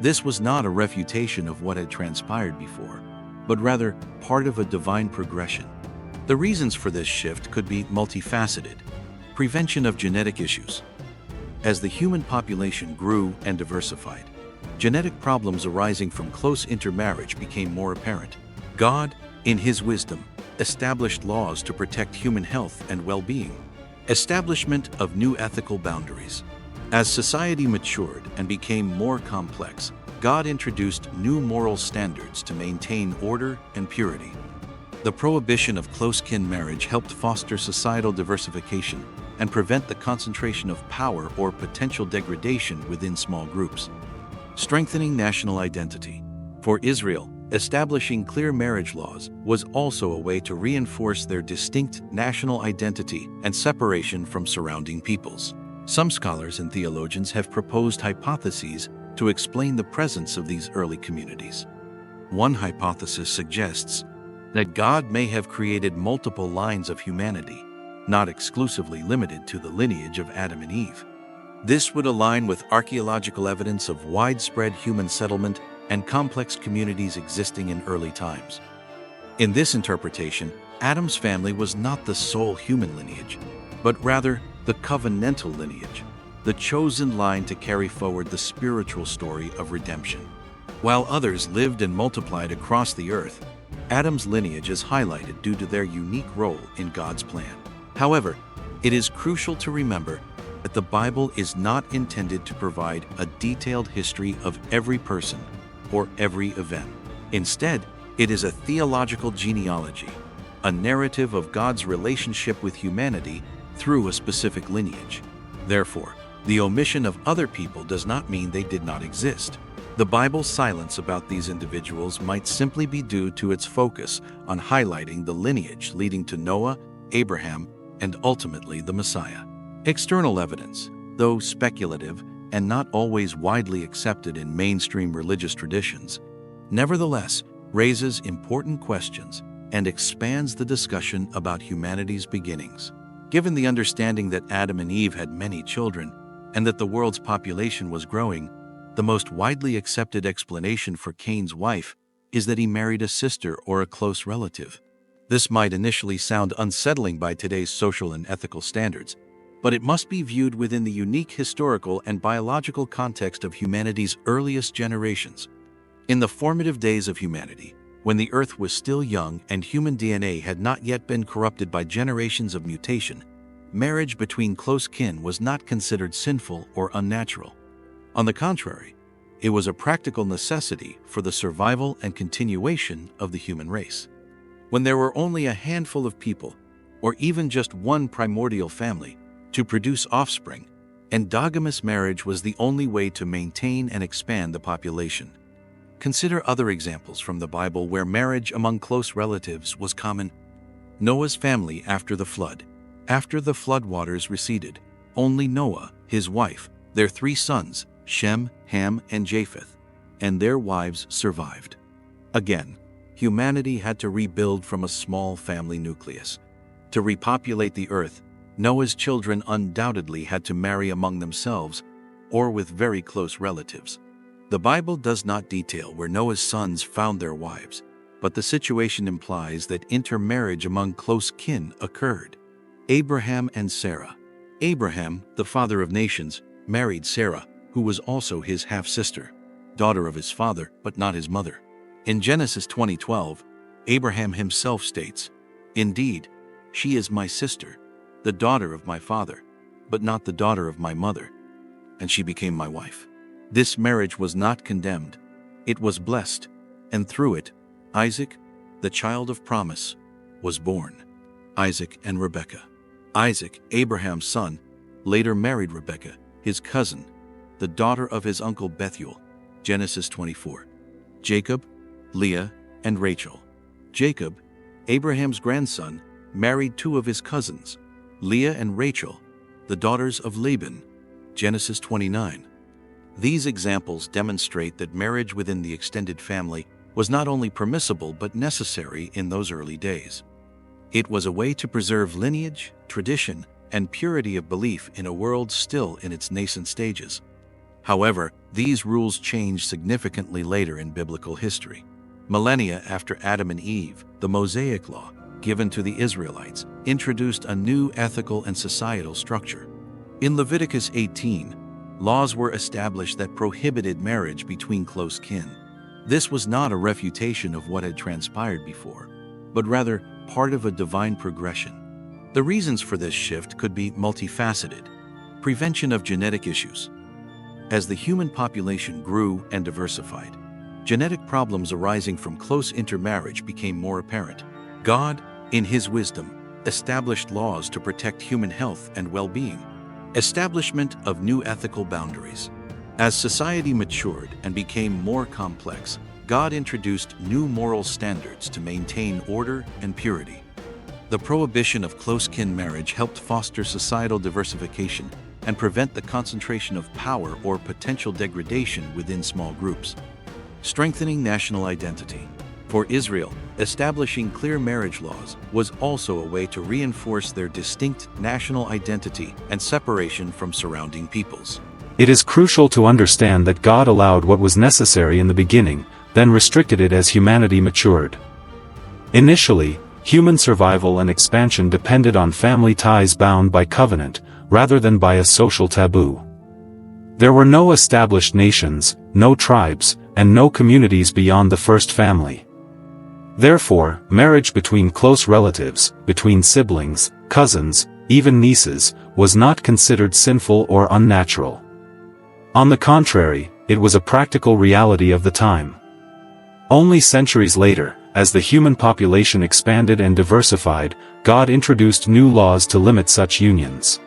This was not a refutation of what had transpired before, but rather part of a divine progression. The reasons for this shift could be multifaceted. Prevention of genetic issues. As the human population grew and diversified, genetic problems arising from close intermarriage became more apparent. God, in His wisdom, established laws to protect human health and well-being. Establishment of new ethical boundaries. As society matured and became more complex, God introduced new moral standards to maintain order and purity. The prohibition of close-kin marriage helped foster societal diversification and prevent the concentration of power or potential degradation within small groups. Strengthening national identity. For Israel, establishing clear marriage laws was also a way to reinforce their distinct national identity and separation from surrounding peoples. Some scholars and theologians have proposed hypotheses to explain the presence of these early communities. One hypothesis suggests that God may have created multiple lines of humanity, not exclusively limited to the lineage of Adam and Eve. This would align with archaeological evidence of widespread human settlement and complex communities existing in early times. In this interpretation, Adam's family was not the sole human lineage, but rather the covenantal lineage, the chosen line to carry forward the spiritual story of redemption. While others lived and multiplied across the earth, Adam's lineage is highlighted due to their unique role in God's plan. However, it is crucial to remember that the Bible is not intended to provide a detailed history of every person or every event. Instead, it is a theological genealogy, a narrative of God's relationship with humanity through a specific lineage. Therefore, the omission of other people does not mean they did not exist. The Bible's silence about these individuals might simply be due to its focus on highlighting the lineage leading to Noah, Abraham, and ultimately the Messiah. External evidence, though speculative and not always widely accepted in mainstream religious traditions, nevertheless raises important questions and expands the discussion about humanity's beginnings. Given the understanding that Adam and Eve had many children and that the world's population was growing, the most widely accepted explanation for Cain's wife is that he married a sister or a close relative. This might initially sound unsettling by today's social and ethical standards, but it must be viewed within the unique historical and biological context of humanity's earliest generations. In the formative days of humanity, when the Earth was still young and human DNA had not yet been corrupted by generations of mutation, marriage between close kin was not considered sinful or unnatural. On the contrary, it was a practical necessity for the survival and continuation of the human race. When there were only a handful of people, or even just one primordial family, to produce offspring, endogamous marriage was the only way to maintain and expand the population. Consider other examples from the Bible where marriage among close relatives was common. Noah's family after the flood. After the flood waters receded, only Noah, his wife, their 3 sons, Shem, Ham, and Japheth, and their wives survived. Again, humanity had to rebuild from a small family nucleus. To repopulate the earth, Noah's children undoubtedly had to marry among themselves or with very close relatives. The Bible does not detail where Noah's sons found their wives, but the situation implies that intermarriage among close kin occurred. Abraham and Sarah. Abraham, the father of nations, married Sarah, who was also his half-sister, daughter of his father but not his mother. In Genesis 20:12, Abraham himself states, "Indeed, she is my sister, the daughter of my father, but not the daughter of my mother, and she became my wife." This marriage was not condemned. It was blessed, and through it, Isaac, the child of promise, was born. Isaac and Rebekah. Isaac, Abraham's son, later married Rebekah, his cousin, the daughter of his uncle Bethuel. Genesis 24. Jacob, Leah, and Rachel. Jacob, Abraham's grandson, married 2 of his cousins, Leah and Rachel, the daughters of Laban. Genesis 29. These examples demonstrate that marriage within the extended family was not only permissible but necessary in those early days. It was a way to preserve lineage, tradition, and purity of belief in a world still in its nascent stages. However, these rules changed significantly later in biblical history. Millennia after Adam and Eve, the Mosaic Law, given to the Israelites, introduced a new ethical and societal structure. In Leviticus 18, laws were established that prohibited marriage between close kin. This was not a refutation of what had transpired before, but rather part of a divine progression. The reasons for this shift could be multifaceted. Prevention of genetic issues. As the human population grew and diversified, genetic problems arising from close intermarriage became more apparent. God, in His wisdom, established laws to protect human health and well-being. Establishment of new ethical boundaries. As society matured and became more complex, God introduced new moral standards to maintain order and purity. The prohibition of close-kin marriage helped foster societal diversification and prevent the concentration of power or potential degradation within small groups. Strengthening national identity. For Israel, establishing clear marriage laws was also a way to reinforce their distinct national identity and separation from surrounding peoples. It is crucial to understand that God allowed what was necessary in the beginning, then restricted it as humanity matured. Initially, human survival and expansion depended on family ties bound by covenant, rather than by a social taboo. There were no established nations, no tribes, and no communities beyond the first family. Therefore, marriage between close relatives, between siblings, cousins, even nieces, was not considered sinful or unnatural. On the contrary, it was a practical reality of the time. Only centuries later, as the human population expanded and diversified, God introduced new laws to limit such unions.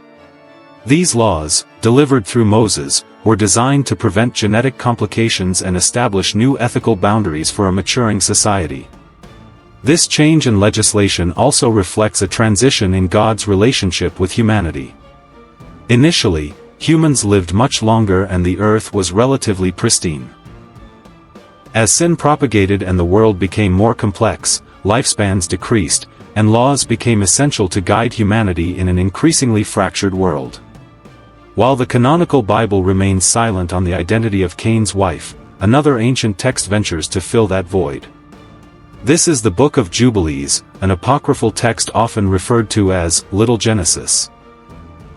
These laws, delivered through Moses, were designed to prevent genetic complications and establish new ethical boundaries for a maturing society. This change in legislation also reflects a transition in God's relationship with humanity. Initially, humans lived much longer and the earth was relatively pristine. As sin propagated and the world became more complex, lifespans decreased, and laws became essential to guide humanity in an increasingly fractured world. While the canonical Bible remains silent on the identity of Cain's wife, another ancient text ventures to fill that void. This is the Book of Jubilees, an apocryphal text often referred to as Little Genesis.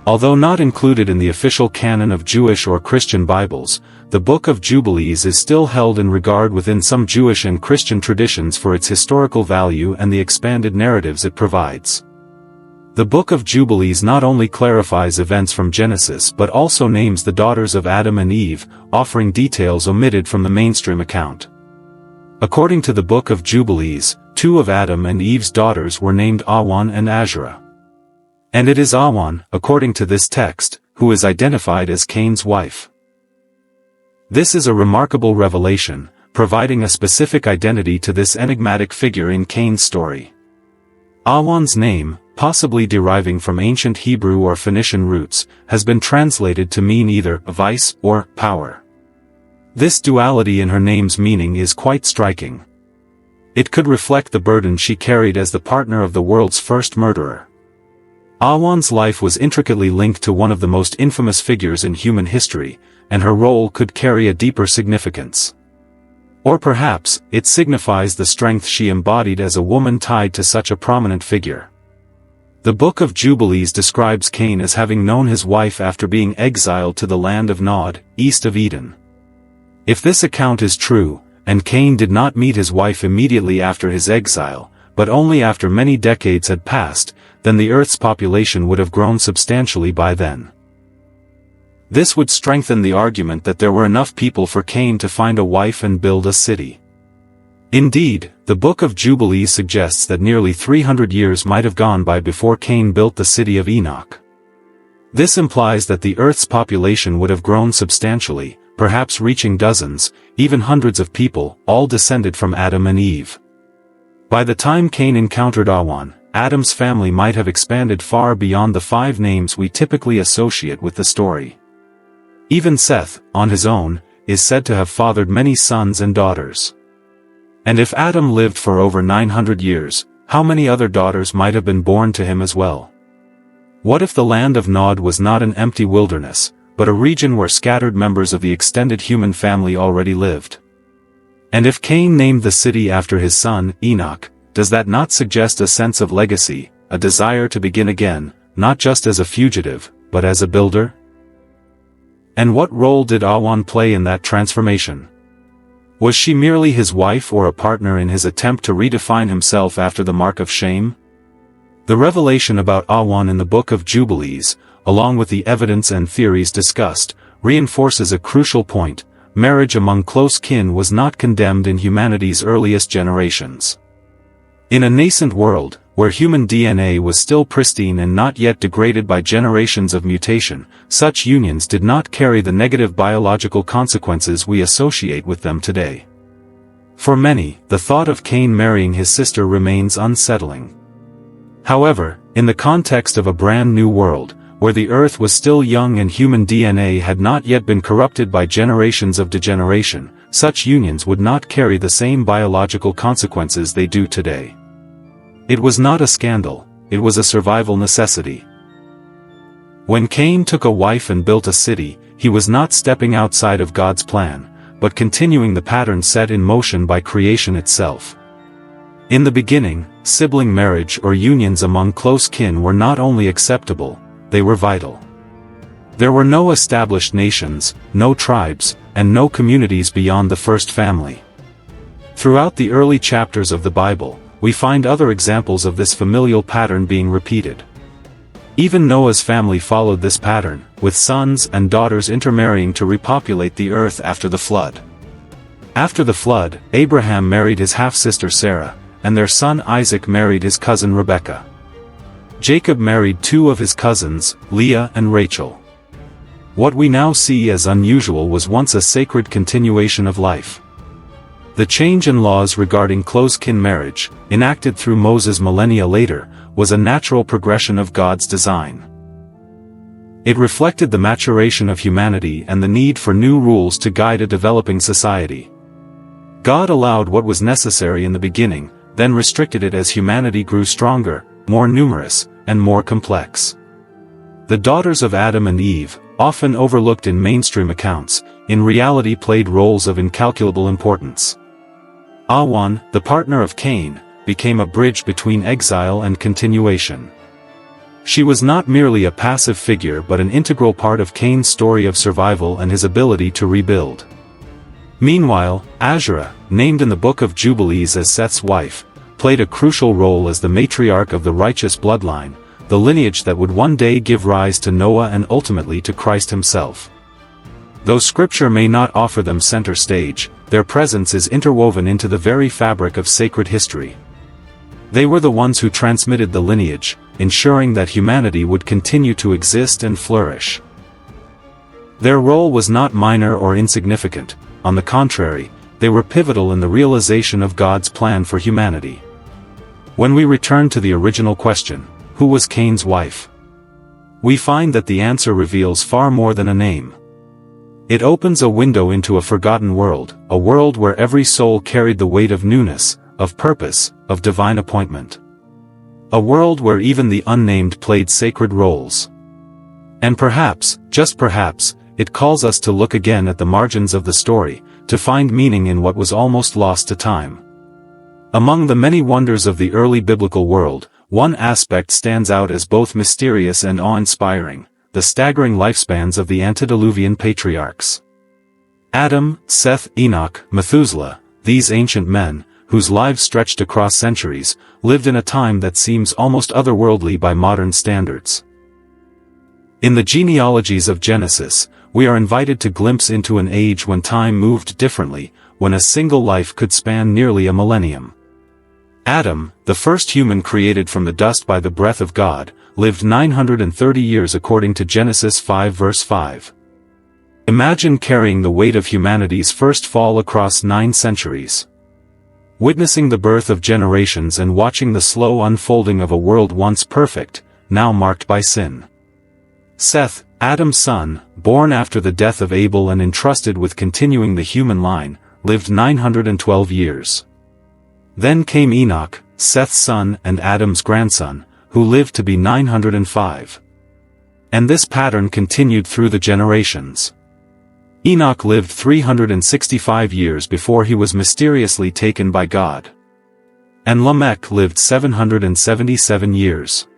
Although not included in the official canon of Jewish or Christian Bibles, the Book of Jubilees is still held in regard within some Jewish and Christian traditions for its historical value and the expanded narratives it provides. The Book of Jubilees not only clarifies events from Genesis but also names the daughters of Adam and Eve, offering details omitted from the mainstream account. According to the Book of Jubilees, two of Adam and Eve's daughters were named Awan and Asherah. And it is Awan, according to this text, who is identified as Cain's wife. This is a remarkable revelation, providing a specific identity to this enigmatic figure in Cain's story. Awan's name, possibly deriving from ancient Hebrew or Phoenician roots, has been translated to mean either vice or power. This duality in her name's meaning is quite striking. It could reflect the burden she carried as the partner of the world's first murderer. Awan's life was intricately linked to one of the most infamous figures in human history, and her role could carry a deeper significance. Or perhaps, it signifies the strength she embodied as a woman tied to such a prominent figure. The Book of Jubilees describes Cain as having known his wife after being exiled to the land of Nod, east of Eden. If this account is true, and Cain did not meet his wife immediately after his exile, but only after many decades had passed, then the Earth's population would have grown substantially by then. This would strengthen the argument that there were enough people for Cain to find a wife and build a city. Indeed, the Book of Jubilees suggests that nearly 300 years might have gone by before Cain built the city of Enoch. This implies that the Earth's population would have grown substantially, perhaps reaching dozens, even hundreds of people, all descended from Adam and Eve. By the time Cain encountered Awan, Adam's family might have expanded far beyond the 5 names we typically associate with the story. Even Seth, on his own, is said to have fathered many sons and daughters. And if Adam lived for over 900 years, how many other daughters might have been born to him as well? What if the land of Nod was not an empty wilderness, but a region where scattered members of the extended human family already lived? And if Cain named the city after his son, Enoch, does that not suggest a sense of legacy, a desire to begin again, not just as a fugitive, but as a builder? And what role did Awan play in that transformation? Was she merely his wife or a partner in his attempt to redefine himself after the mark of shame? The revelation about Awan in the Book of Jubilees, along with the evidence and theories discussed, reinforces a crucial point: marriage among close kin was not condemned in humanity's earliest generations. In a nascent world, where human DNA was still pristine and not yet degraded by generations of mutation, such unions did not carry the negative biological consequences we associate with them today. For many, the thought of Cain marrying his sister remains unsettling. However, in the context of a brand new world, where the Earth was still young and human DNA had not yet been corrupted by generations of degeneration, such unions would not carry the same biological consequences they do today. It was not a scandal, it was a survival necessity. When Cain took a wife and built a city, he was not stepping outside of God's plan, but continuing the pattern set in motion by creation itself. In the beginning, sibling marriage or unions among close kin were not only acceptable, they were vital. There were no established nations, no tribes, and no communities beyond the first family. Throughout the early chapters of the Bible, we find other examples of this familial pattern being repeated. Even Noah's family followed this pattern, with sons and daughters intermarrying to repopulate the earth after the flood. After the flood, Abraham married his half-sister Sarah, and their son Isaac married his cousin Rebekah. Jacob married 2 of his cousins, Leah and Rachel. What we now see as unusual was once a sacred continuation of life. The change in laws regarding close-kin marriage, enacted through Moses millennia later, was a natural progression of God's design. It reflected the maturation of humanity and the need for new rules to guide a developing society. God allowed what was necessary in the beginning, then restricted it as humanity grew stronger, more numerous, and more complex. The daughters of Adam and Eve, often overlooked in mainstream accounts, in reality played roles of incalculable importance. Awan, the partner of Cain, became a bridge between exile and continuation. She was not merely a passive figure but an integral part of Cain's story of survival and his ability to rebuild. Meanwhile, Asherah, named in the Book of Jubilees as Seth's wife, played a crucial role as the matriarch of the righteous bloodline, the lineage that would one day give rise to Noah and ultimately to Christ himself. Though Scripture may not offer them center stage, their presence is interwoven into the very fabric of sacred history. They were the ones who transmitted the lineage, ensuring that humanity would continue to exist and flourish. Their role was not minor or insignificant. On the contrary, they were pivotal in the realization of God's plan for humanity. When we return to the original question, who was Cain's wife? We find that the answer reveals far more than a name. It opens a window into a forgotten world, a world where every soul carried the weight of newness, of purpose, of divine appointment. A world where even the unnamed played sacred roles. And perhaps, just perhaps, it calls us to look again at the margins of the story, to find meaning in what was almost lost to time. Among the many wonders of the early biblical world, one aspect stands out as both mysterious and awe-inspiring: the staggering lifespans of the antediluvian patriarchs. Adam, Seth, Enoch, Methuselah, these ancient men, whose lives stretched across centuries, lived in a time that seems almost otherworldly by modern standards. In the genealogies of Genesis, we are invited to glimpse into an age when time moved differently, when a single life could span nearly a millennium. Adam, the first human created from the dust by the breath of God, lived 930 years according to Genesis 5 verse 5. Imagine carrying the weight of humanity's first fall across 9 centuries. Witnessing the birth of generations and watching the slow unfolding of a world once perfect, now marked by sin. Seth, Adam's son, born after the death of Abel and entrusted with continuing the human line, lived 912 years. Then came Enoch, Seth's son and Adam's grandson, who lived to be 905. And this pattern continued through the generations. Enoch lived 365 years before he was mysteriously taken by God. And Lamech lived 777 years.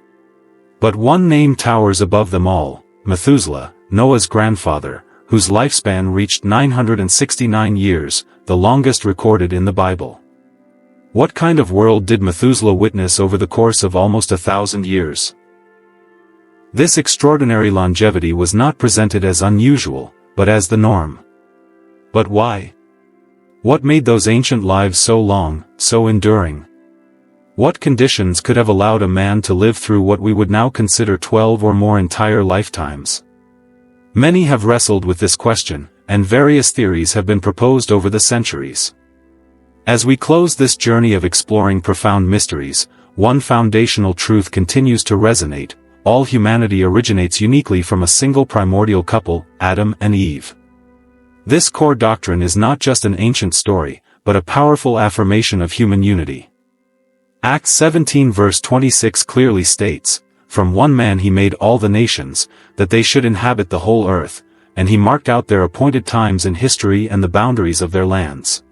But one name towers above them all: Methuselah, Noah's grandfather, whose lifespan reached 969 years, the longest recorded in the Bible. What kind of world did Methuselah witness over the course of almost 1,000 years? This extraordinary longevity was not presented as unusual, but as the norm. But why? What made those ancient lives so long, so enduring? What conditions could have allowed a man to live through what we would now consider 12 or more entire lifetimes? Many have wrestled with this question, and various theories have been proposed over the centuries. As we close this journey of exploring profound mysteries, one foundational truth continues to resonate: all humanity originates uniquely from a single primordial couple, Adam and Eve. This core doctrine is not just an ancient story, but a powerful affirmation of human unity. Acts 17 verse 26 clearly states, "From one man he made all the nations, that they should inhabit the whole earth, and he marked out their appointed times in history and the boundaries of their lands."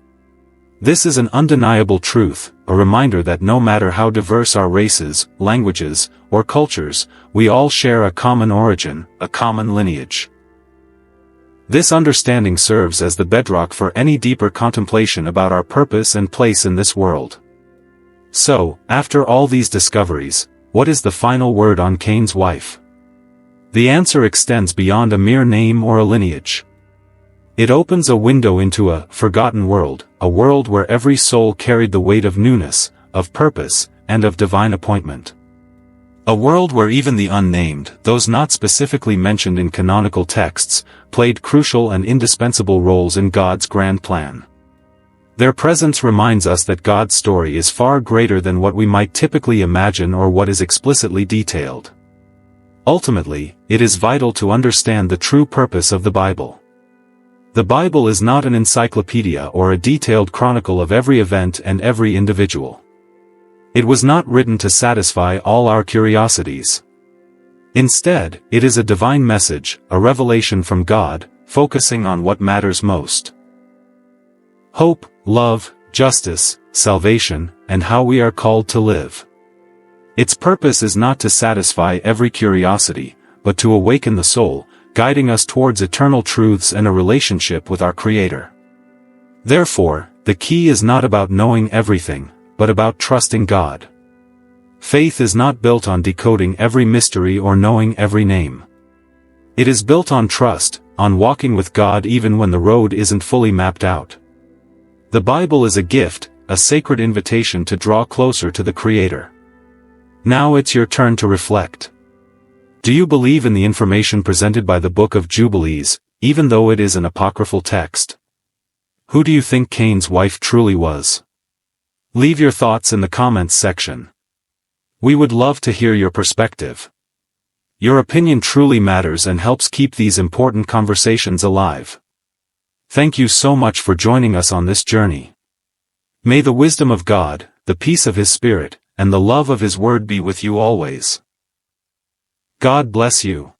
This is an undeniable truth, a reminder that no matter how diverse our races, languages, or cultures, we all share a common origin, a common lineage. This understanding serves as the bedrock for any deeper contemplation about our purpose and place in this world. So, after all these discoveries, what is the final word on Cain's wife? The answer extends beyond a mere name or a lineage. It opens a window into a forgotten world, a world where every soul carried the weight of newness, of purpose, and of divine appointment. A world where even the unnamed, those not specifically mentioned in canonical texts, played crucial and indispensable roles in God's grand plan. Their presence reminds us that God's story is far greater than what we might typically imagine or what is explicitly detailed. Ultimately, it is vital to understand the true purpose of the Bible. The Bible is not an encyclopedia or a detailed chronicle of every event and every individual. It was not written to satisfy all our curiosities. Instead, it is a divine message, a revelation from God, focusing on what matters most. Hope, love, justice, salvation, and how we are called to live. Its purpose is not to satisfy every curiosity, but to awaken the soul, guiding us towards eternal truths and a relationship with our Creator. Therefore, the key is not about knowing everything, but about trusting God. Faith is not built on decoding every mystery or knowing every name. It is built on trust, on walking with God even when the road isn't fully mapped out. The Bible is a gift, a sacred invitation to draw closer to the Creator. Now it's your turn to reflect. Do you believe in the information presented by the Book of Jubilees, even though it is an apocryphal text? Who do you think Cain's wife truly was? Leave your thoughts in the comments section. We would love to hear your perspective. Your opinion truly matters and helps keep these important conversations alive. Thank you so much for joining us on this journey. May the wisdom of God, the peace of His Spirit, and the love of His Word be with you always. God bless you.